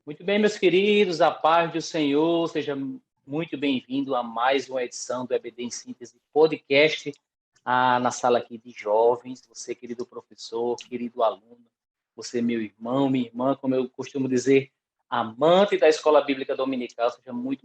Muito bem, meus queridos, a paz do Senhor, seja muito bem-vindo a mais uma edição do EBD em Síntese Podcast, na sala aqui de jovens. Você, querido professor, querido aluno, você, meu irmão, minha irmã, como eu costumo dizer, amante da Escola Bíblica Dominical, seja muito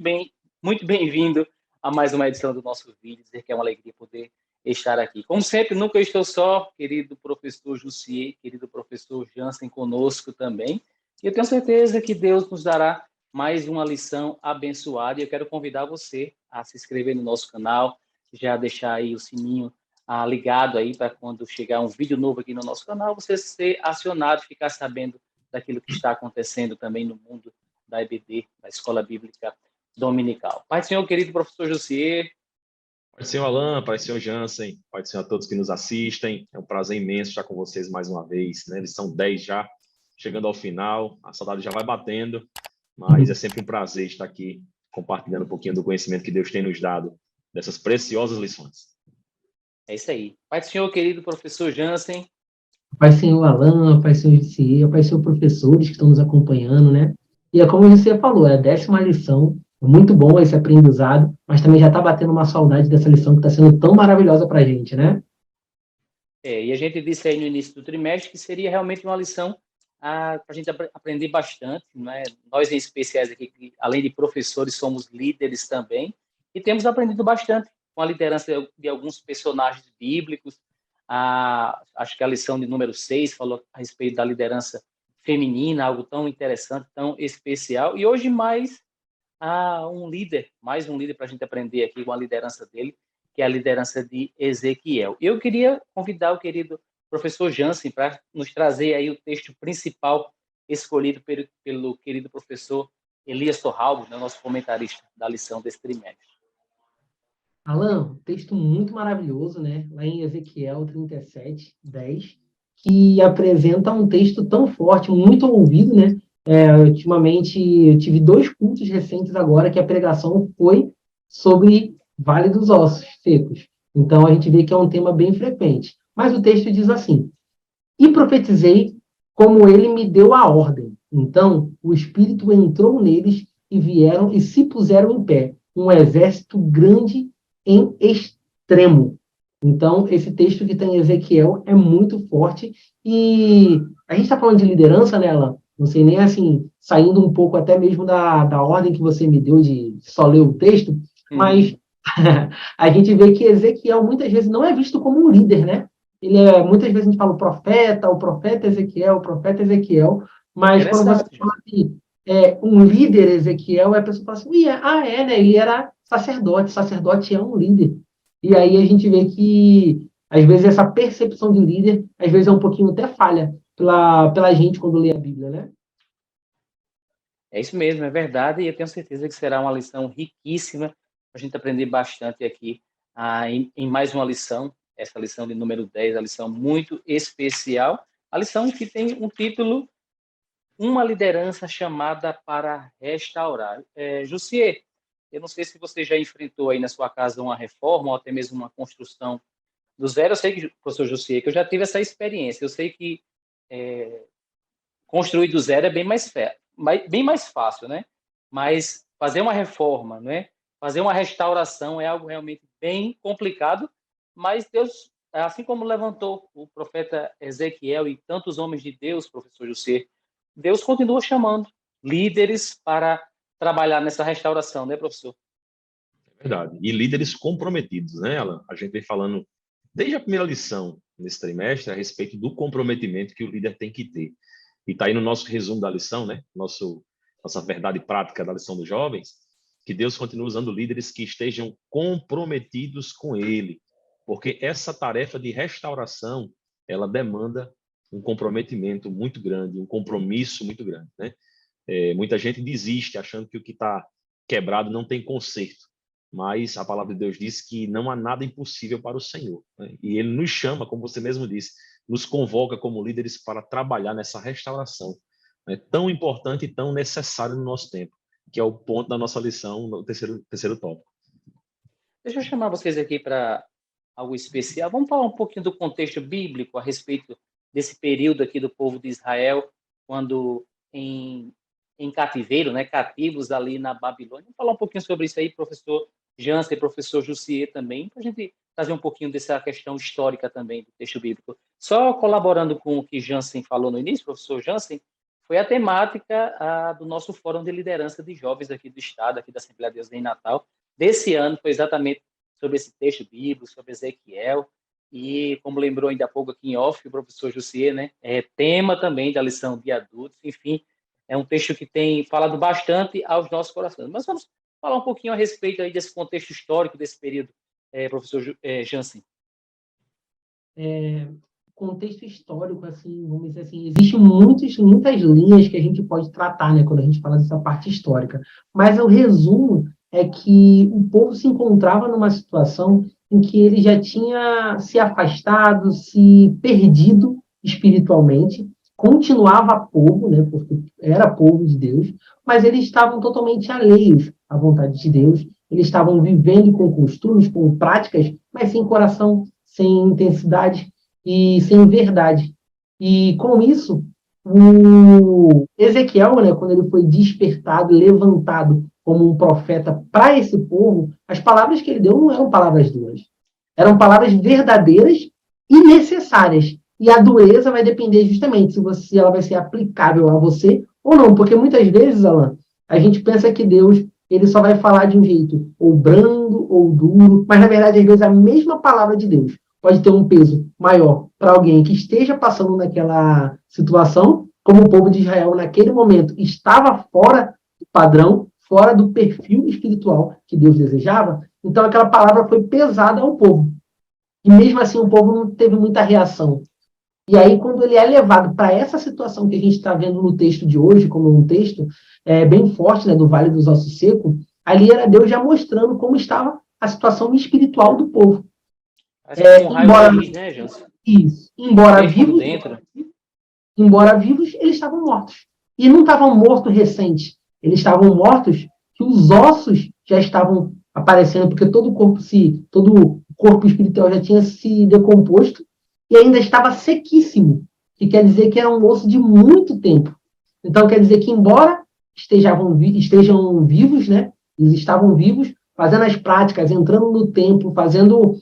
bem, muito bem-vindo a mais uma edição do nosso vídeo, dizer que é uma alegria poder estar aqui. Como sempre, nunca estou só, querido professor Jussier, querido professor Jansen conosco também. E eu tenho certeza que Deus nos dará mais uma lição abençoada. E eu quero convidar você a se inscrever no nosso canal, já deixar aí o sininho ligado aí para quando chegar um vídeo novo aqui no nosso canal, você ser acionado, ficar sabendo daquilo que está acontecendo também no mundo da EBD, da Escola Bíblica Dominical. Pai do Senhor, querido professor Jussier. Pai do Senhor Alan, Pai do Senhor Jansen, Pai do Senhor a todos que nos assistem. É um prazer imenso estar com vocês mais uma vez, né? Lição 10 já, chegando ao final, a saudade já vai batendo, mas é sempre um prazer estar aqui compartilhando um pouquinho do conhecimento que Deus tem nos dado dessas preciosas lições. É isso aí. Pai do Senhor, querido professor Jansen. Pai Senhor Alan, Pai Senhor Jussier, Pai Senhor professores que estão nos acompanhando, né? E é como você falou, é a 10ª lição, é muito bom esse aprendizado, mas também já está batendo uma saudade dessa lição que está sendo tão maravilhosa para a gente, né? E a gente disse aí no início do trimestre que seria realmente uma lição para a gente aprender bastante, né? Nós em especiais aqui, que, além de professores, somos líderes também, e temos aprendido bastante com a liderança de alguns personagens bíblicos. Acho que a lição de número 6 falou a respeito da liderança feminina, algo tão interessante, tão especial, e hoje mais mais um líder para a gente aprender aqui com a liderança dele, que é a liderança de Ezequiel. Eu queria convidar o querido professor Jansen para nos trazer aí o texto principal escolhido pelo querido professor Elias Torralbo, né, nosso comentarista da lição desse trimestre. Alan, texto muito maravilhoso, né? Lá em Ezequiel 37, 10, que apresenta um texto tão forte, muito ouvido, né? Ultimamente, eu tive 2 cultos recentes agora que a pregação foi sobre Vale dos Ossos Secos. Então, a gente vê que é um tema bem frequente. Mas o texto diz assim: E profetizei como ele me deu a ordem. Então, o Espírito entrou neles e vieram e se puseram em pé, um exército grande em extremo. Então, esse texto que tem em Ezequiel é muito forte. E a gente está falando de liderança, né, Alan? Não sei nem assim, saindo um pouco até mesmo da ordem que você me deu de só ler o texto, mas a gente vê que Ezequiel muitas vezes não é visto como um líder, né? Muitas vezes a gente fala o profeta Ezequiel, mas quando você fala assim, um líder Ezequiel, a pessoa fala assim, né? Ele era sacerdote é um líder. E aí a gente vê que, às vezes, essa percepção de líder, às vezes é um pouquinho até falha pela gente quando lê a Bíblia, né? É isso mesmo, é verdade, e eu tenho certeza que será uma lição riquíssima para a gente aprender bastante aqui em mais uma lição, essa lição de número 10, a lição muito especial, a lição que tem um título, Uma Liderança Chamada para Restaurar. Jussier, eu não sei se você já enfrentou aí na sua casa uma reforma ou até mesmo uma construção do zero. Eu sei que, professor Jussier, que eu já tive essa experiência, eu sei que construir do zero é bem mais fácil, né? Mas fazer uma reforma, né? Fazer uma restauração é algo realmente bem complicado, mas Deus, assim como levantou o profeta Ezequiel e tantos homens de Deus, professor José, Deus continua chamando líderes para trabalhar nessa restauração, né, professor? É verdade. E líderes comprometidos, né, Alan? A gente vem falando desde a primeira lição nesse trimestre a respeito do comprometimento que o líder tem que ter. E está aí no nosso resumo da lição, né? Nossa verdade prática da lição dos jovens, que Deus continua usando líderes que estejam comprometidos com Ele, porque essa tarefa de restauração, ela demanda um comprometimento muito grande, um compromisso muito grande, né? Muita gente desiste achando que o que está quebrado não tem conserto, mas a palavra de Deus diz que não há nada impossível para o Senhor, né? E Ele nos chama, como você mesmo disse, nos convoca como líderes para trabalhar nessa restauração, né, tão importante e tão necessária no nosso tempo, que é o ponto da nossa lição, no terceiro tópico. Deixa eu chamar vocês aqui para algo especial. Vamos falar um pouquinho do contexto bíblico a respeito desse período aqui do povo de Israel, quando em, em cativeiro, né, cativos ali na Babilônia. Vamos falar um pouquinho sobre isso aí, professor Jansen e professor Jussier também, para a gente trazer um pouquinho dessa questão histórica também do texto bíblico. Só colaborando com o que Jansen falou no início, professor Jansen, foi a temática do nosso Fórum de Liderança de Jovens aqui do Estado, aqui da Assembleia de Deus em Natal, desse ano, foi exatamente sobre esse texto bíblico, sobre Ezequiel, e como lembrou ainda há pouco aqui em off, o professor Jussier, né, é tema também da lição de adultos, enfim, é um texto que tem falado bastante aos nossos corações. Mas vamos falar um pouquinho a respeito aí desse contexto histórico desse período, professor Jansen. Contexto histórico, assim, vamos dizer assim, existem muitas linhas que a gente pode tratar, né, quando a gente fala dessa parte histórica. Mas o resumo é que o povo se encontrava numa situação em que ele já tinha se afastado, se perdido espiritualmente, continuava povo, né, porque era povo de Deus, mas eles estavam totalmente alheios à vontade de Deus, eles estavam vivendo com costumes, com práticas, mas sem coração, sem intensidade e sem verdade. E com isso, o Ezequiel, né, quando ele foi despertado, levantado como um profeta para esse povo, as palavras que ele deu não eram palavras duras. Eram palavras verdadeiras e necessárias. E a dureza vai depender justamente se ela vai ser aplicável a você ou não. Porque muitas vezes, Alan, a gente pensa que Deus ele só vai falar de um jeito ou brando ou duro, mas na verdade, às vezes, a mesma palavra de Deus pode ter um peso maior para alguém que esteja passando naquela situação, como o povo de Israel naquele momento estava fora do padrão, fora do perfil espiritual que Deus desejava, então aquela palavra foi pesada ao povo. E mesmo assim o povo não teve muita reação. E aí, quando ele é levado para essa situação que a gente está vendo no texto de hoje, como um texto bem forte, né, do Vale dos Ossos Secos, ali era Deus já mostrando como estava a situação espiritual do povo. Um raio-x, né, Jansen? Isso. Embora vivos, eles estavam mortos. E não estavam mortos recentes. Eles estavam mortos que os ossos já estavam aparecendo, porque todo o corpo espiritual já tinha se decomposto e ainda estava sequíssimo, que quer dizer que era um osso de muito tempo. Então, quer dizer que, embora estejam vivos, né? Eles estavam vivos, fazendo as práticas, entrando no templo, fazendo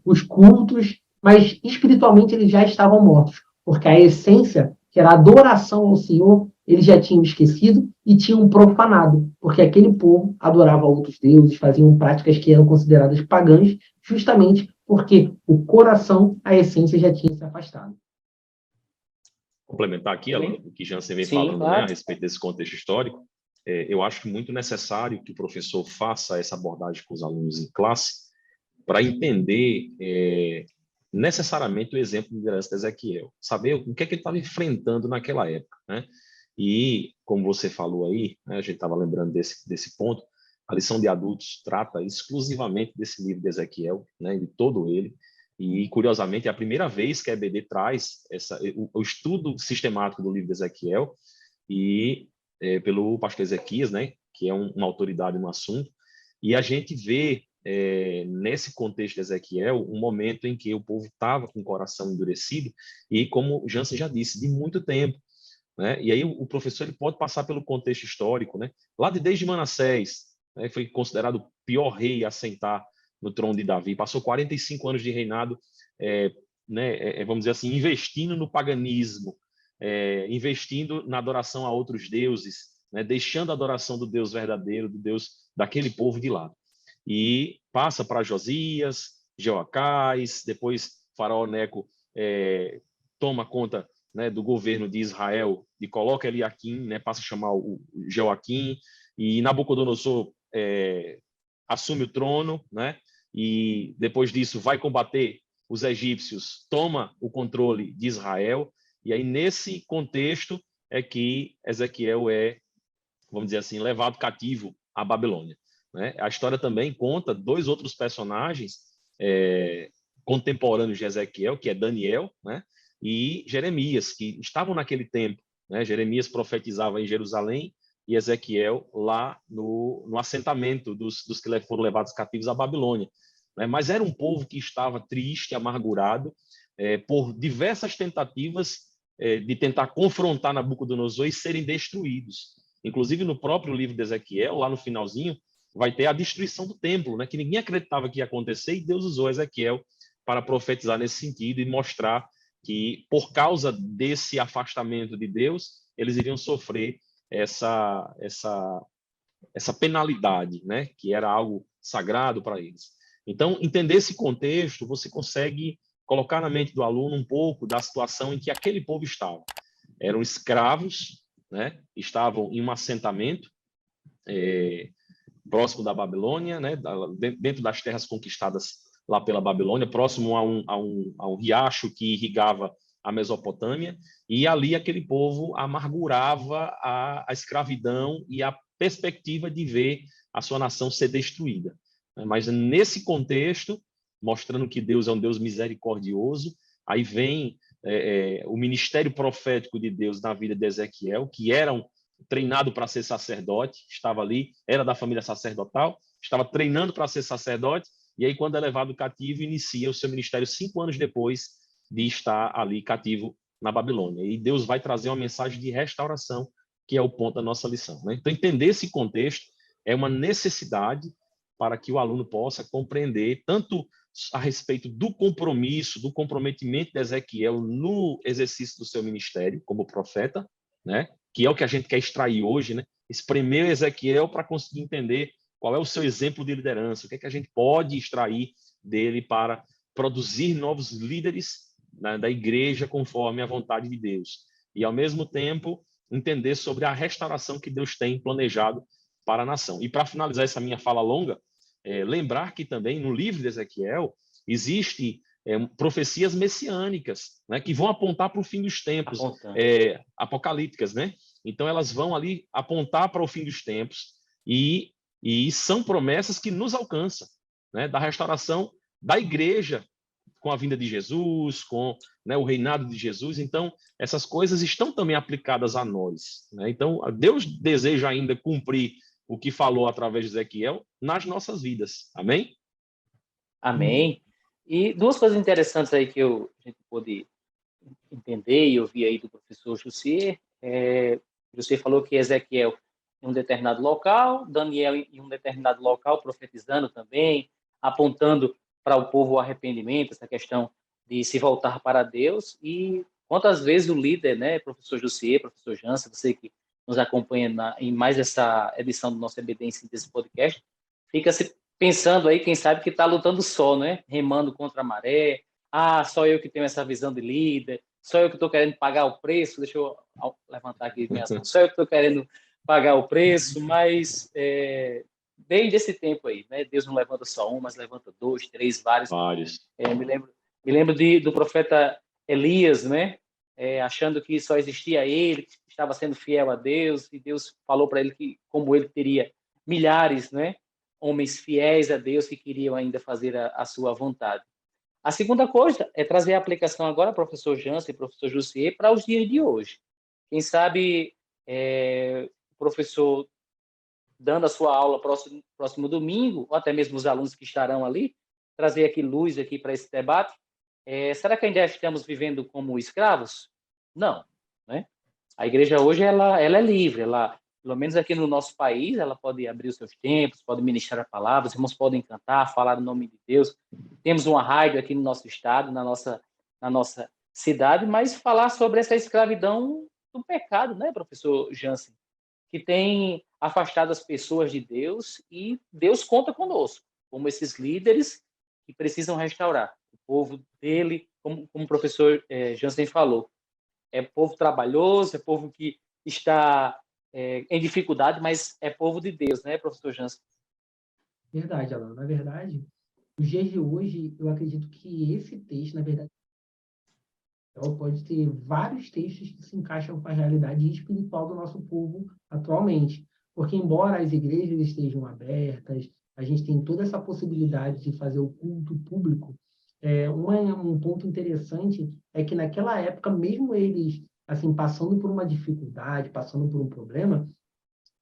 os cultos, mas espiritualmente eles já estavam mortos, porque a essência, que era a adoração ao Senhor, eles já tinham esquecido e tinham profanado, porque aquele povo adorava outros deuses, faziam práticas que eram consideradas pagãs, justamente porque o coração, a essência, já tinha se afastado. Complementar aqui, Alan, o que Jansen vem falando, claro, né, a respeito desse contexto histórico, eu acho muito necessário que o professor faça essa abordagem com os alunos em classe para entender necessariamente o exemplo de liderança de Ezequiel, saber o que é que ele estava enfrentando naquela época, né? E, como você falou aí, né, a gente estava lembrando desse ponto, a lição de adultos trata exclusivamente desse livro de Ezequiel, né, de todo ele, e, curiosamente, é a primeira vez que a EBD traz o estudo sistemático do livro de Ezequiel, e pelo pastor Ezequias, né, que é uma autoridade no assunto, e a gente vê nesse contexto de Ezequiel um momento em que o povo estava com o coração endurecido, e, como o Jansen já disse, de muito tempo, né? E aí o professor ele pode passar pelo contexto histórico, né? Lá desde Manassés, né, foi considerado o pior rei a sentar no trono de Davi, passou 45 anos de reinado, né, vamos dizer assim, investindo no paganismo, investindo na adoração a outros deuses, né, deixando a adoração do Deus verdadeiro, do Deus daquele povo de lado. E passa para Josias, Jeoacás, depois Faraó Neco toma conta, né, do governo de Israel e coloca Eliaquim, né, passa a chamar o Joaquim, e Nabucodonosor assume o trono, né, e depois disso vai combater os egípcios, toma o controle de Israel, e aí nesse contexto é que Ezequiel vamos dizer assim, levado cativo à Babilônia, né? A história também conta dois outros personagens contemporâneos de Ezequiel, que é Daniel, né, e Jeremias, que estavam naquele tempo, né? Jeremias profetizava em Jerusalém e Ezequiel lá no assentamento dos que foram levados cativos à Babilônia, né? Mas era um povo que estava triste, amargurado, por diversas tentativas de tentar confrontar Nabucodonosor e serem destruídos. Inclusive, no próprio livro de Ezequiel, lá no finalzinho, vai ter a destruição do templo, né, que ninguém acreditava que ia acontecer, e Deus usou Ezequiel para profetizar nesse sentido e mostrar que, por causa desse afastamento de Deus, eles iriam sofrer essa penalidade, né, que era algo sagrado para eles. Então, entender esse contexto, você consegue colocar na mente do aluno um pouco da situação em que aquele povo estava. Eram escravos, né, estavam em um assentamento próximo da Babilônia, né, dentro das terras conquistadas lá pela Babilônia, próximo a um riacho que irrigava a Mesopotâmia, e ali aquele povo amargurava a escravidão e a perspectiva de ver a sua nação ser destruída. Mas nesse contexto, mostrando que Deus é um Deus misericordioso, aí vem o ministério profético de Deus na vida de Ezequiel, que era treinado para ser sacerdote, estava ali, era da família sacerdotal, estava treinando para ser sacerdote, e aí quando é levado cativo, inicia o seu ministério 5 anos depois de estar ali cativo na Babilônia. E Deus vai trazer uma mensagem de restauração, que é o ponto da nossa lição, né? Então, entender esse contexto é uma necessidade para que o aluno possa compreender tanto a respeito do compromisso, do comprometimento de Ezequiel no exercício do seu ministério como profeta, né? Que é o que a gente quer extrair hoje, né? Espremer Ezequiel para conseguir entender qual é o seu exemplo de liderança, o que é que a gente pode extrair dele para produzir novos líderes, né, da igreja conforme a vontade de Deus. E, ao mesmo tempo, entender sobre a restauração que Deus tem planejado para a nação. E, para finalizar essa minha fala longa, lembrar que também no livro de Ezequiel existe profecias messiânicas, né, que vão apontar para o fim dos tempos, apocalípticas, né? Então, elas vão ali apontar para o fim dos tempos e são promessas que nos alcançam, né, da restauração da igreja com a vinda de Jesus, com, né, o reinado de Jesus. Então, essas coisas estão também aplicadas a nós, né? Então, Deus deseja ainda cumprir o que falou através de Ezequiel nas nossas vidas. Amém? Amém. E duas coisas interessantes aí que a gente pôde entender e ouvir aí do professor José. José falou que Ezequiel em um determinado local, Daniel em um determinado local, profetizando também, apontando para o povo o arrependimento, essa questão de se voltar para Deus. E quantas vezes o líder, né, professor José, professor Jansen, você que nos acompanha em mais essa edição do nosso EBD em Síntese Podcast, fica se pensando aí, quem sabe, que está lutando só, né, remando contra a maré. Só eu que tenho essa visão de líder, só eu que estou querendo pagar o preço, deixa eu levantar aqui minhas mãos, só eu que estou querendo pagar o preço, mas desde esse tempo aí, né, Deus não levanta só um, mas levanta 2, 3, vários. Me lembro do profeta Elias, né, achando que só existia ele, que estava sendo fiel a Deus, e Deus falou para ele que, como ele teria milhares, né, homens fiéis a Deus que queriam ainda fazer a sua vontade. A segunda coisa é trazer a aplicação agora, professor Jansen e professor Jussier, para os dias de hoje. Quem sabe o professor dando a sua aula próximo domingo, ou até mesmo os alunos que estarão ali, trazer aqui luz aqui para esse debate. Será que ainda estamos vivendo como escravos? Não, né? A igreja hoje ela é livre, pelo menos aqui no nosso país, ela pode abrir os seus templos, pode ministrar a palavra, os irmãos podem cantar, falar o nome de Deus. Temos uma rádio aqui no nosso estado, na nossa cidade, mas falar sobre essa escravidão do pecado, né, professor Jansen? Que tem afastado as pessoas de Deus, e Deus conta conosco, como esses líderes que precisam restaurar o povo dele, como o professor Jansen falou. É povo trabalhoso, é povo que está em dificuldade, mas é povo de Deus, né, professor Jansen? Verdade, Alan. Na verdade, nos dias de hoje, eu acredito que esse texto, na verdade, pode ter vários textos que se encaixam com a realidade espiritual do nosso povo atualmente. Porque, embora as igrejas estejam abertas, a gente tem toda essa possibilidade de fazer o culto público. Um ponto interessante é que, naquela época, mesmo eles assim passando por uma dificuldade, passando por um problema,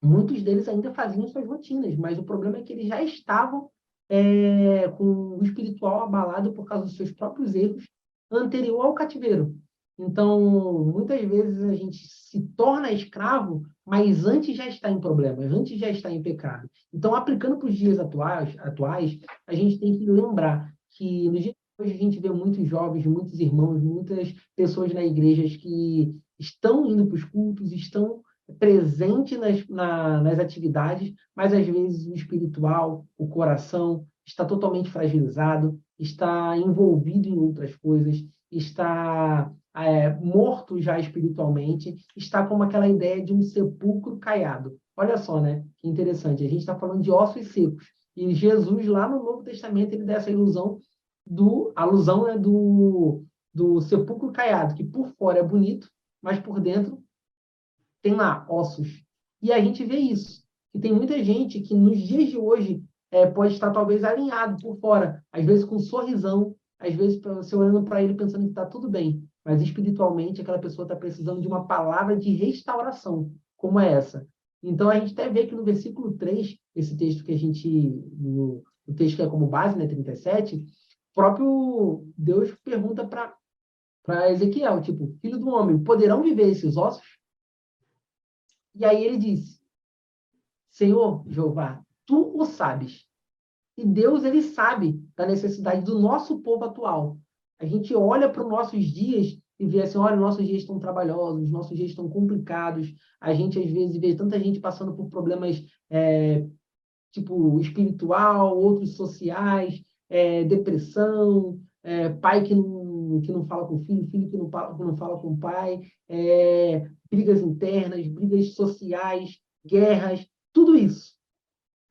muitos deles ainda faziam suas rotinas, mas o problema é que eles já estavam com o espiritual abalado por causa dos seus próprios erros anterior ao cativeiro. Então, muitas vezes a gente se torna escravo, mas antes já está em problemas, antes já está em pecado. Então, aplicando para os dias atuais, a gente tem que lembrar que nos dias de hoje a gente vê muitos jovens, muitos irmãos, muitas pessoas na igreja que estão indo para os cultos, estão presentes nas atividades, mas às vezes o espiritual, o coração está totalmente fragilizado, está envolvido em outras coisas, está morto já espiritualmente, está como aquela ideia de um sepulcro caiado. Olha só, né? Que interessante. A gente está falando de ossos secos. E Jesus, lá no Novo Testamento, ele dá essa alusão, né, do sepulcro caiado, que por fora é bonito, mas por dentro tem lá ossos. E a gente vê isso. E tem muita gente que nos dias de hoje pode estar talvez alinhado por fora, às vezes com um sorrisão, às vezes você olhando para ele pensando que está tudo bem, mas espiritualmente aquela pessoa está precisando de uma palavra de restauração, como é essa. Então a gente até vê que no versículo 3, esse texto que a gente, no texto que é como base, né, 37, o próprio Deus pergunta para Ezequiel, tipo, filho do homem, poderão viver esses ossos? E aí ele disse, Senhor Jeová, tu o sabes. E Deus, ele sabe da necessidade do nosso povo atual. A gente olha para os nossos dias e vê assim, olha, nossos dias estão trabalhosos, nossos dias estão complicados. A gente, às vezes, vê tanta gente passando por problemas, tipo, espiritual, outros sociais, depressão, pai que não fala com o filho, filho que não fala com o pai, brigas internas, brigas sociais, guerras, tudo isso.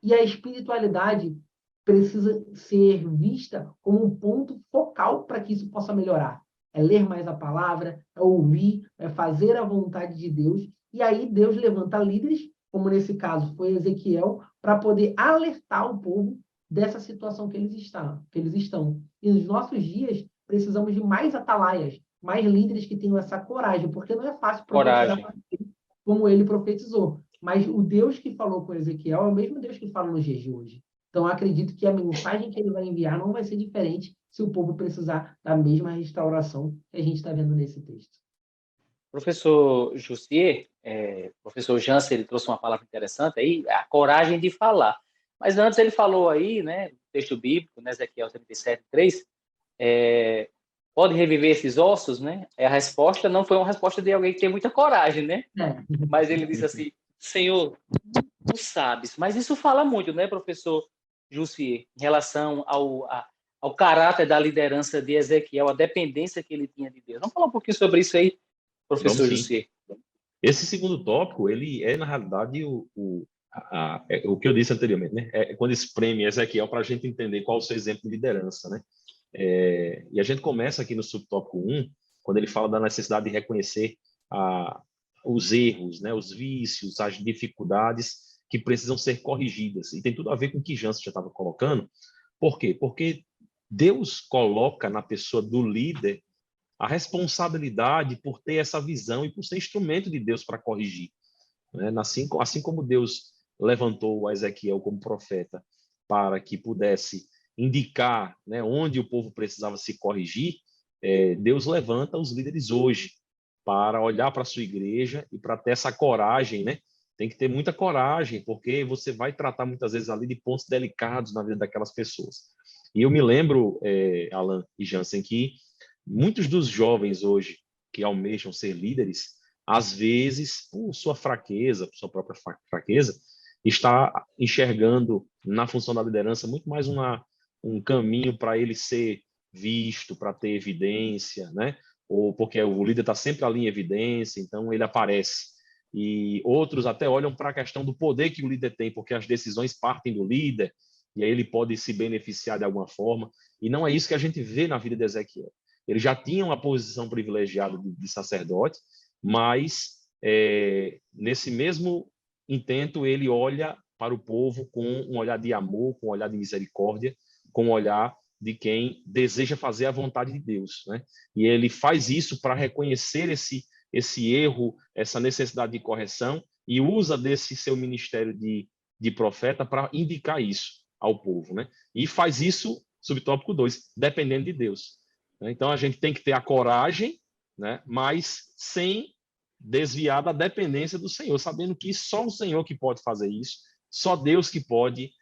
E a espiritualidade precisa ser vista como um ponto focal para que isso possa melhorar. É ler mais a palavra, é ouvir, é fazer a vontade de Deus. E aí Deus levanta líderes, como nesse caso foi Ezequiel, para poder alertar o povo dessa situação que eles estão. E nos nossos dias, precisamos de mais atalaias, mais líderes que tenham essa coragem, porque não é fácil profetizar Coragem. como ele profetizou. Mas o Deus que falou com Ezequiel é o mesmo Deus que fala nos dias de hoje. Então, acredito que a mensagem que ele vai enviar não vai ser diferente se o povo precisar da mesma restauração que a gente está vendo nesse texto. Professor Jussier, professor Jansen, ele trouxe uma palavra interessante aí, a coragem de falar. Mas antes ele falou aí, né, texto bíblico, né, Ezequiel 37:3, pode reviver esses ossos, né? A resposta não foi uma resposta de alguém que tem muita coragem, né? Mas ele disse assim, Senhor, tu sabes. Mas isso fala muito, né, professor Jussier, em relação ao caráter da liderança de Ezequiel, a dependência que ele tinha de Deus. Vamos falar um pouquinho sobre isso aí, Vamos professor sim. Jussier. Esse segundo tópico, ele é, na realidade, o que eu disse anteriormente, né? É quando espreme Ezequiel para a gente entender qual é o seu exemplo de liderança, né? E a gente começa aqui no subtópico 1, quando ele fala da necessidade de reconhecer os erros, né? Os vícios, as dificuldades que precisam ser corrigidas. E tem tudo a ver com o que Jansen já estava colocando. Por quê? Porque Deus coloca na pessoa do líder a responsabilidade por ter essa visão e por ser instrumento de Deus para corrigir, né? Assim como Deus levantou a Ezequiel como profeta para que pudesse indicar, né, onde o povo precisava se corrigir, Deus levanta os líderes hoje para olhar para a sua igreja e para ter essa coragem, né? Tem que ter muita coragem, porque você vai tratar muitas vezes ali de pontos delicados na vida daquelas pessoas. E eu me lembro, Alan e Jansen, que muitos dos jovens hoje que almejam ser líderes, às vezes, por sua fraqueza, por sua própria fraqueza, está enxergando na função da liderança muito mais um caminho para ele ser visto, para ter evidência, né? Ou porque o líder está sempre ali em evidência, então ele aparece. E outros até olham para a questão do poder que o líder tem, porque as decisões partem do líder, e aí ele pode se beneficiar de alguma forma. E não é isso que a gente vê na vida de Ezequiel. Ele já tinha uma posição privilegiada de sacerdote, mas nesse mesmo intento ele olha para o povo com um olhar de amor, com um olhar de misericórdia, com um olhar de quem deseja fazer a vontade de Deus, né? E ele faz isso para reconhecer esse erro, essa necessidade de correção, e usa desse seu ministério de profeta para indicar isso ao povo, né? E faz isso, subtópico 2, dependendo de Deus. Então, a gente tem que ter a coragem, né? Mas sem desviar da dependência do Senhor, sabendo que só o Senhor que pode fazer isso, só Deus que pode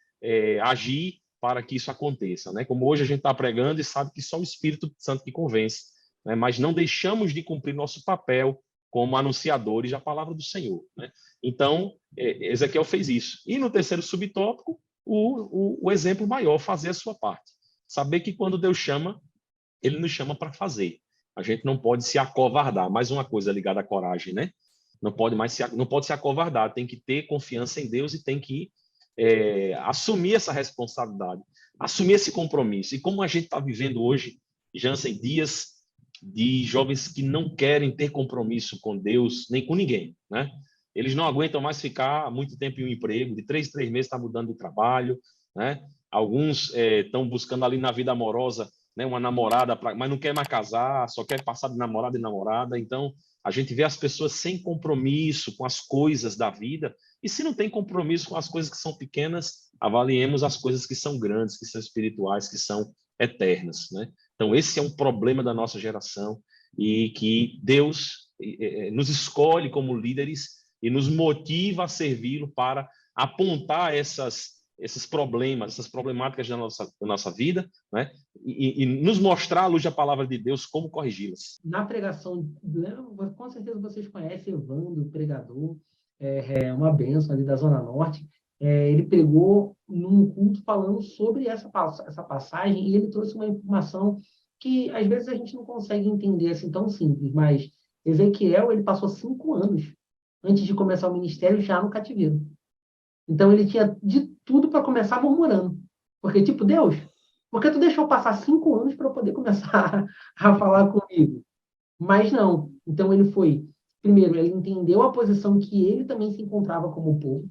agir para que isso aconteça, né? Como hoje a gente está pregando e sabe que só o Espírito Santo que convence, né? Mas não deixamos de cumprir nosso papel como anunciadores da palavra do Senhor, né? Então, Ezequiel fez isso. E no terceiro subtópico, o exemplo maior, fazer a sua parte. Saber que quando Deus chama, ele nos chama para fazer. A gente não pode se acovardar. Mais uma coisa ligada à coragem, né? Não pode se acovardar, tem que ter confiança em Deus e tem que assumir essa responsabilidade, assumir esse compromisso. E como a gente está vivendo hoje, Jansen, dias de jovens que não querem ter compromisso com Deus, nem com ninguém, né? Eles não aguentam mais ficar muito tempo em um emprego, de 3 meses está mudando de trabalho, né? Alguns estão buscando ali na vida amorosa, né, uma namorada, mas não quer mais casar, só quer passar de namorada em namorada. Então, a gente vê as pessoas sem compromisso com as coisas da vida, e se não tem compromisso com as coisas que são pequenas, avaliemos as coisas que são grandes, que são espirituais, que são eternas, né? Então, esse é um problema da nossa geração, e que Deus nos escolhe como líderes e nos motiva a servi-lo para apontar esses problemas, essas problemáticas da nossa vida, né? E nos mostrar à luz da palavra de Deus como corrigi-las. Na pregação, com certeza vocês conhecem Evandro, pregador, é uma bênção ali da Zona Norte. Ele pregou num culto falando sobre essa passagem, e ele trouxe uma informação que às vezes a gente não consegue entender assim tão simples, mas Ezequiel, ele passou 5 anos antes de começar o ministério já no cativeiro. Então ele tinha de tudo para começar murmurando. Porque, tipo, Deus, por que tu deixou passar 5 anos para eu poder começar a falar comigo? Mas não. Então ele foi, primeiro, ele entendeu a posição que ele também se encontrava como povo,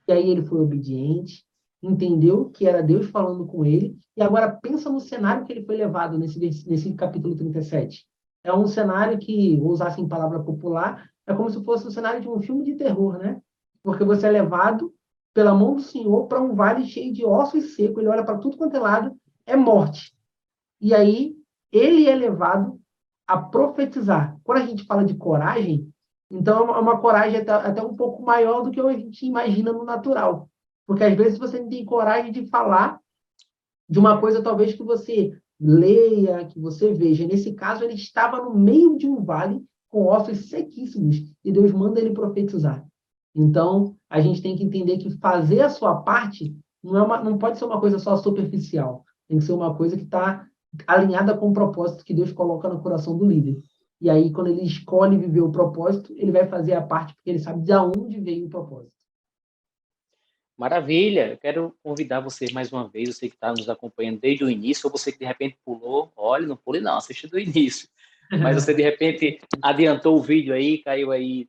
e aí ele foi obediente, entendeu que era Deus falando com ele, e agora pensa no cenário que ele foi levado nesse capítulo 37. É um cenário que, vou usar assim palavra popular, é como se fosse o cenário de um filme de terror, né? Porque você é levado pela mão do Senhor para um vale cheio de ossos secos, ele olha para tudo quanto é lado, é morte. E aí, ele é levado a profetizar. Quando a gente fala de coragem, então é uma coragem até um pouco maior do que a gente imagina no natural. Porque às vezes você não tem coragem de falar de uma coisa talvez que você leia, que você veja. Nesse caso, ele estava no meio de um vale com ossos sequíssimos e Deus manda ele profetizar. Então, a gente tem que entender que fazer a sua parte não pode ser uma coisa só superficial. Tem que ser uma coisa que está alinhada com o propósito que Deus coloca no coração do líder. E aí, quando ele escolhe viver o propósito, ele vai fazer a parte porque ele sabe de onde veio o propósito. Maravilha! Eu quero convidar você mais uma vez, você que está nos acompanhando desde o início, ou você que de repente pulou, olha, não pule não, assiste do início. Mas você de repente adiantou o vídeo aí, caiu aí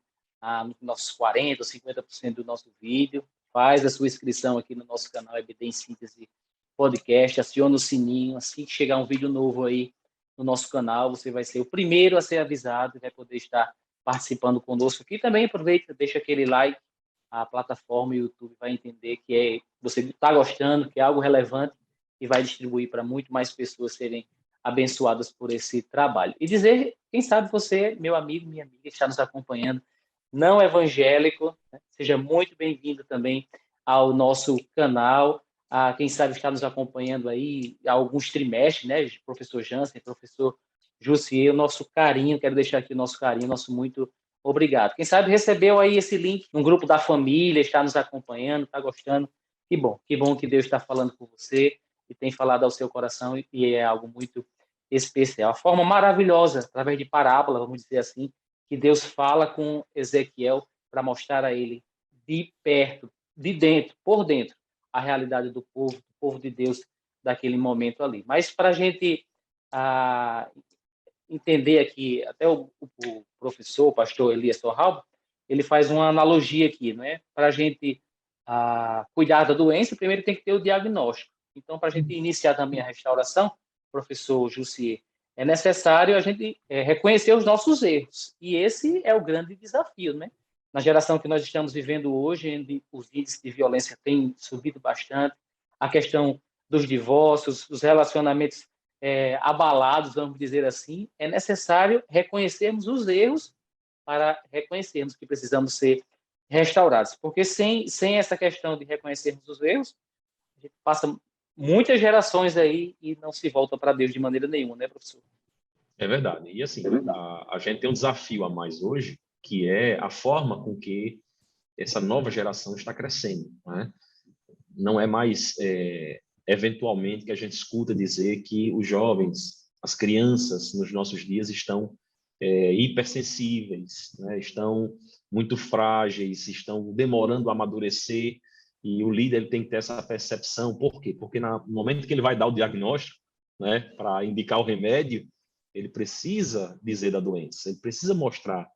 nos nossos 40% ou 50% do nosso vídeo, faz a sua inscrição aqui no nosso canal EBD em Síntese Podcast, aciona o sininho, assim que chegar um vídeo novo aí no nosso canal, você vai ser o primeiro a ser avisado e vai poder estar participando conosco aqui. Também aproveita, deixa aquele like, a plataforma e o YouTube vai entender que você está gostando, que é algo relevante e vai distribuir para muito mais pessoas serem abençoadas por esse trabalho. E dizer, quem sabe você, meu amigo, minha amiga, está nos acompanhando, não evangélico, né? Seja muito bem-vindo também ao nosso canal. Quem sabe está nos acompanhando aí há alguns trimestres, né? Professor Jansen, professor Jussier, o nosso carinho, quero deixar aqui o nosso carinho, nosso muito obrigado. Quem sabe recebeu aí esse link no grupo da família, está nos acompanhando, está gostando. Que bom que Deus está falando com você e tem falado ao seu coração e é algo muito especial. A forma maravilhosa, através de parábola, vamos dizer assim, que Deus fala com Ezequiel para mostrar a ele de perto, de dentro, por dentro, a realidade do povo de Deus daquele momento ali. Mas para a gente entender aqui, até o professor, o pastor Elias Torralba, ele faz uma analogia aqui, né? Para a gente cuidar da doença, primeiro tem que ter o diagnóstico. Então, para a gente iniciar também a restauração, professor Jussier, é necessário a gente reconhecer os nossos erros. E esse é o grande desafio, né? Na geração que nós estamos vivendo hoje, onde os índices de violência têm subido bastante, a questão dos divórcios, os relacionamentos abalados, vamos dizer assim, é necessário reconhecermos os erros para reconhecermos que precisamos ser restaurados. Porque sem essa questão de reconhecermos os erros, a gente passa muitas gerações aí e não se volta para Deus de maneira nenhuma, né, professor? É verdade. E assim, a gente tem um desafio a mais hoje, que é a forma com que essa nova geração está crescendo, né? Não é mais eventualmente que a gente escuta dizer que os jovens, as crianças nos nossos dias estão hipersensíveis, né? Estão muito frágeis, estão demorando a amadurecer, e o líder ele tem que ter essa percepção. Por quê? Porque no momento que ele vai dar o diagnóstico, né, para indicar o remédio, ele precisa dizer da doença, ele precisa mostrar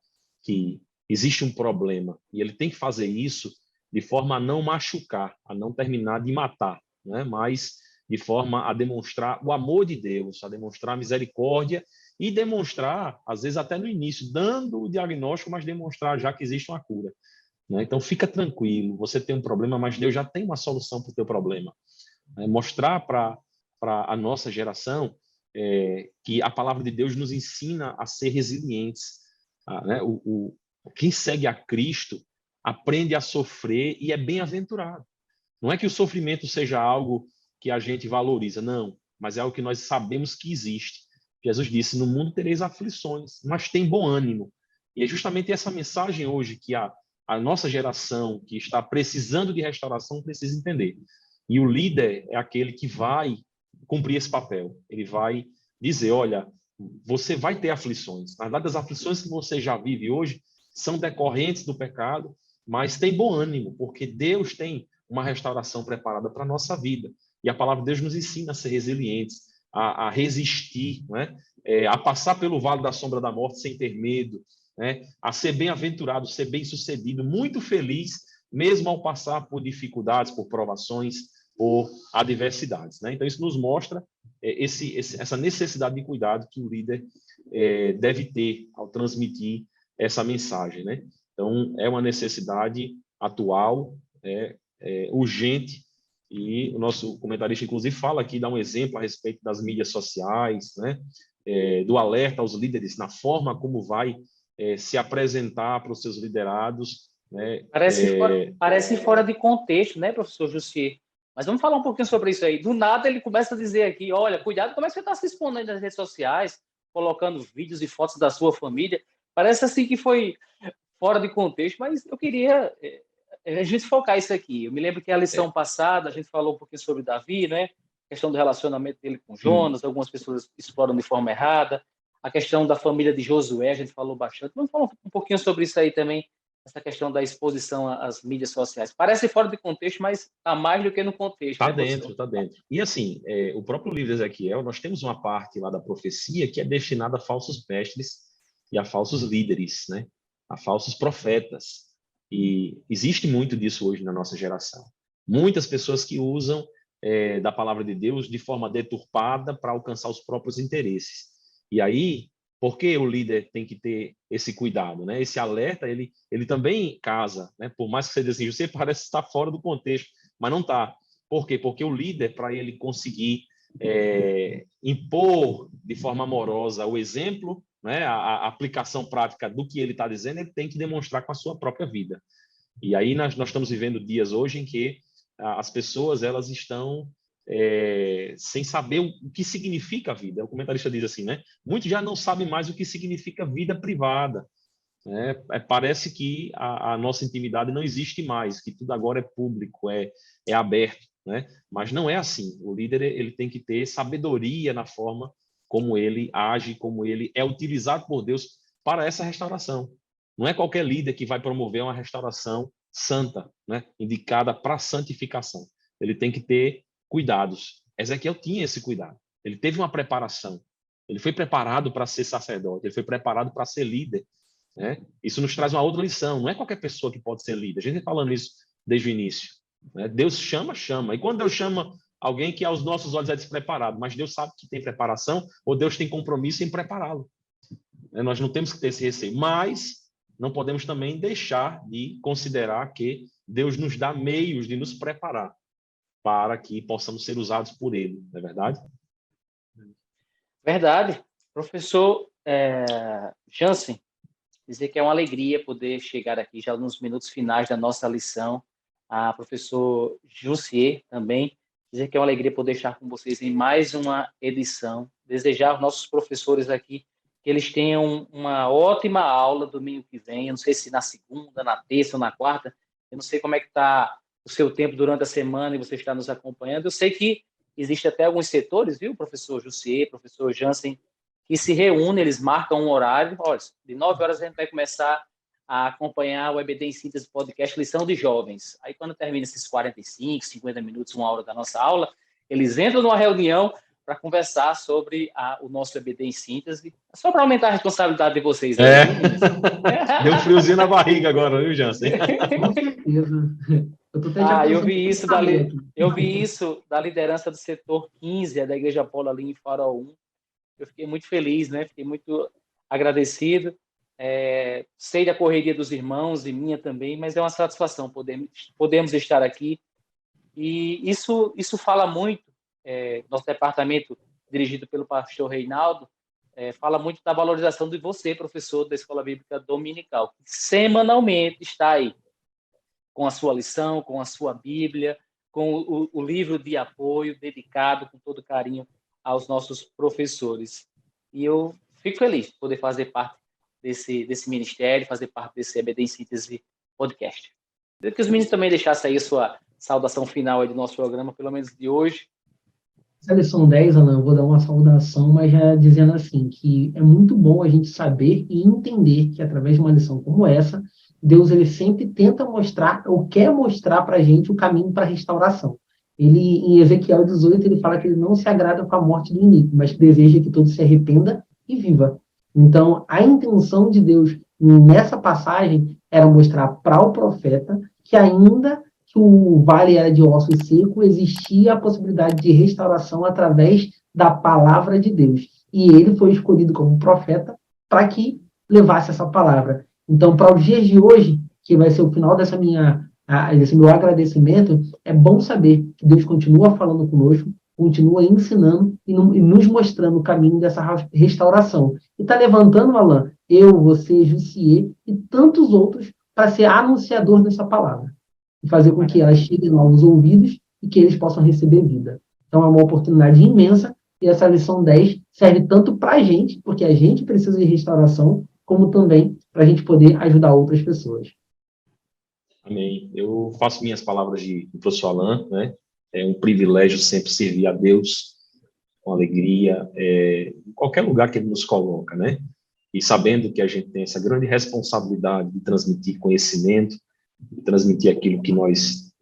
que existe um problema, e ele tem que fazer isso de forma a não machucar, a não terminar de matar, né? Mas de forma a demonstrar o amor de Deus, a demonstrar a misericórdia e demonstrar, às vezes até no início, dando o diagnóstico, mas demonstrar já que existe uma cura, né? Então fica tranquilo, você tem um problema, mas Deus já tem uma solução para o teu problema. Mostrar para a nossa geração que a palavra de Deus nos ensina a ser resilientes. Né? Quem segue a Cristo aprende a sofrer e é bem-aventurado. Não é que o sofrimento seja algo que a gente valoriza, não, mas é algo que nós sabemos que existe. Jesus disse: no mundo tereis aflições, mas tem bom ânimo. E é justamente essa mensagem hoje que a nossa geração que está precisando de restauração precisa entender. E o líder é aquele que vai cumprir esse papel. Ele vai dizer: olha, você vai ter aflições. Na verdade, as aflições que você já vive hoje são decorrentes do pecado, mas tem bom ânimo, porque Deus tem uma restauração preparada para a nossa vida. E a palavra de Deus nos ensina a ser resilientes, a resistir, né? A passar pelo vale da sombra da morte sem ter medo, né? A ser bem-aventurado, ser bem-sucedido, muito feliz, mesmo ao passar por dificuldades, por provações, por adversidades, né? Então, isso nos mostra essa necessidade de cuidado que o líder deve ter ao transmitir essa mensagem, né? Então, é uma necessidade atual, urgente, e o nosso comentarista, inclusive, fala aqui, dá um exemplo a respeito das mídias sociais, né? Do alerta aos líderes, na forma como vai se apresentar para os seus liderados, né? Parece fora de contexto, né, professor Jussier? Mas vamos falar um pouquinho sobre isso aí. Do nada ele começa a dizer aqui: olha, cuidado, como é que você está se expondo aí nas redes sociais, colocando vídeos e fotos da sua família? Parece assim que foi fora de contexto, mas eu queria a gente focar isso aqui. Eu me lembro que a lição passada a gente falou um pouquinho sobre Davi, né? A questão do relacionamento dele com Jonas, algumas pessoas exploram de forma errada. A questão da família de Josué, a gente falou bastante. Vamos falar um pouquinho sobre isso aí também, essa questão da exposição às mídias sociais. Parece fora de contexto, mas está mais do que no contexto, Está né, dentro, professor? está dentro. E assim, o próprio livro de Ezequiel, nós temos uma parte lá da profecia que é destinada a falsos mestres e a falsos líderes, né? A falsos profetas. E existe muito disso hoje na nossa geração. Muitas pessoas que usam da palavra de Deus de forma deturpada para alcançar os próprios interesses. E aí, por que o líder tem que ter esse cuidado, né? Esse alerta, ele também casa, né? Por mais que você diga assim, você parece estar fora do contexto, mas não está. Por quê? Porque o líder, para ele conseguir impor de forma amorosa o exemplo, né, a aplicação prática do que ele está dizendo, ele tem que demonstrar com a sua própria vida. E aí nós estamos vivendo dias hoje em que as pessoas elas estão sem saber o que significa a vida. O comentarista diz assim, né? Muitos já não sabem mais o que significa vida privada. Né? Parece que a nossa intimidade não existe mais, que tudo agora é público, é aberto, né? Mas não é assim. O líder ele tem que ter sabedoria na forma como ele age, como ele é utilizado por Deus para essa restauração. Não é qualquer líder que vai promover uma restauração santa, né? Indicada para a santificação. Ele tem que ter cuidados. Ezequiel tinha esse cuidado. Ele teve uma preparação. Ele foi preparado para ser sacerdote. Ele foi preparado para ser líder. Né? Isso nos traz uma outra lição. Não é qualquer pessoa que pode ser líder. A gente vem falando isso desde o início. Né? Deus chama. E quando Deus chama alguém que aos nossos olhos é despreparado, mas Deus sabe que tem preparação, ou Deus tem compromisso em prepará-lo. Né? Nós não temos que ter esse receio, mas não podemos também deixar de considerar que Deus nos dá meios de nos preparar para que possamos ser usados por Ele, não é verdade? Verdade. Professor Jansen, dizer que é uma alegria poder chegar aqui já nos minutos finais da nossa lição. A professor Jussier também, dizer que é uma alegria poder estar com vocês em mais uma edição. Desejar aos nossos professores aqui que eles tenham uma ótima aula domingo que vem. Eu não sei se na segunda, na terça ou na quarta. Eu não sei como é que está o seu tempo durante a semana e você está nos acompanhando. Eu sei que existe até alguns setores, viu, professor Jussier, professor Jansen, que se reúnem, eles marcam um horário. Olha, de 9 horas a gente vai começar a acompanhar o EBD em Síntese Podcast Lição de Jovens. Aí, quando termina esses 45, 50 minutos, uma hora da nossa aula, eles entram numa reunião para conversar sobre o nosso EBD em Síntese. É só para aumentar a responsabilidade de vocês aí, viu, meninos? Deu um friozinho na barriga agora, viu, Jansen? Com certeza. Eu tô até já Eu pensando vi em isso saber aqui. eu vi isso da liderança do setor 15, da Igreja Apolo ali em Farol 1. Eu fiquei muito feliz, né? Fiquei muito agradecido. Sei da correria dos irmãos e minha também, mas é uma satisfação podemos estar aqui. E isso fala muito, nosso departamento, dirigido pelo pastor Reinaldo, fala muito da valorização de você, professor da Escola Bíblica Dominical, que semanalmente está aí, com a sua lição, com a sua Bíblia, com o livro de apoio dedicado com todo carinho aos nossos professores. E eu fico feliz de poder fazer parte desse ministério, fazer parte desse EBD em Síntese Podcast. Queria que os meninos também deixassem aí a sua saudação final aí do nosso programa, pelo menos de hoje. Essa lição 10, Alan, eu vou dar uma saudação, mas já dizendo assim, que é muito bom a gente saber e entender que através de uma lição como essa, Deus ele sempre tenta mostrar, ou quer mostrar para a gente o caminho para a restauração. Ele, em Ezequiel 18, ele fala que ele não se agrada com a morte do ímpio, mas que deseja que todo se arrependa e viva. Então, a intenção de Deus nessa passagem era mostrar para o profeta que ainda que o vale era de ossos secos, existia a possibilidade de restauração através da palavra de Deus. E ele foi escolhido como profeta para que levasse essa palavra. Então, para os dias de hoje, que vai ser o final desse meu agradecimento, é bom saber que Deus continua falando conosco, continua ensinando e nos mostrando o caminho dessa restauração. E está levantando, Alan, eu, você, Jussier e tantos outros para ser anunciador dessa palavra e fazer com que elas cheguem aos ouvidos e que eles possam receber vida. Então, é uma oportunidade imensa e essa lição 10 serve tanto para a gente, porque a gente precisa de restauração, como também para a gente poder ajudar outras pessoas. Amém. Eu faço minhas palavras do professor Alain, né? É um privilégio sempre servir a Deus com alegria, em qualquer lugar que Ele nos coloca, né? E sabendo que a gente tem essa grande responsabilidade de transmitir conhecimento, de transmitir aquilo que nós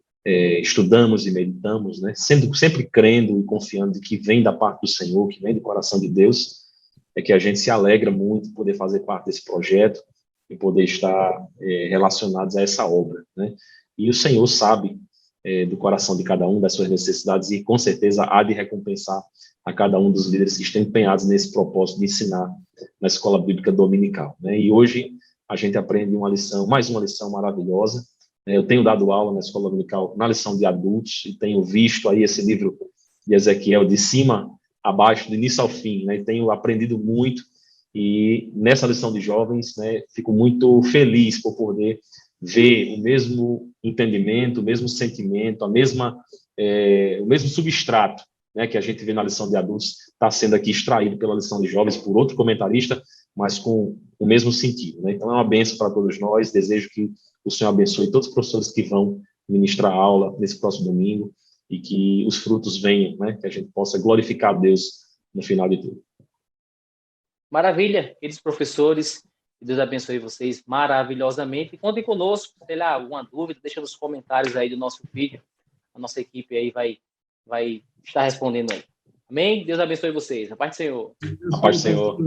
estudamos e meditamos, né? Sempre crendo e confiando de que vem da parte do Senhor, que vem do coração de Deus, é que a gente se alegra muito de poder fazer parte desse projeto e poder estar relacionados a essa obra, né? E o Senhor sabe do coração de cada um, das suas necessidades, e com certeza há de recompensar a cada um dos líderes que estão empenhados nesse propósito de ensinar na Escola Bíblica Dominical, né? E hoje a gente aprende mais uma lição maravilhosa. Eu tenho dado aula na Escola Dominical na lição de adultos e tenho visto aí esse livro de Ezequiel de cima a baixo, do início ao fim, né? E tenho aprendido muito. E nessa lição de jovens, né, fico muito feliz por poder ver o mesmo entendimento, o mesmo sentimento, o mesmo substrato, né, que a gente vê na lição de adultos, está sendo aqui extraído pela lição de jovens por outro comentarista, mas com o mesmo sentido, né? Então é uma bênção para todos nós. Desejo que o Senhor abençoe todos os professores que vão ministrar a aula nesse próximo domingo e que os frutos venham, né? Que a gente possa glorificar a Deus no final de tudo. Maravilha, queridos professores, que Deus abençoe vocês maravilhosamente. E contem conosco, sei lá, alguma dúvida, deixa nos comentários aí do nosso vídeo. A nossa equipe aí vai estar respondendo aí. Amém? Deus abençoe vocês. A paz do Senhor. A paz do Senhor.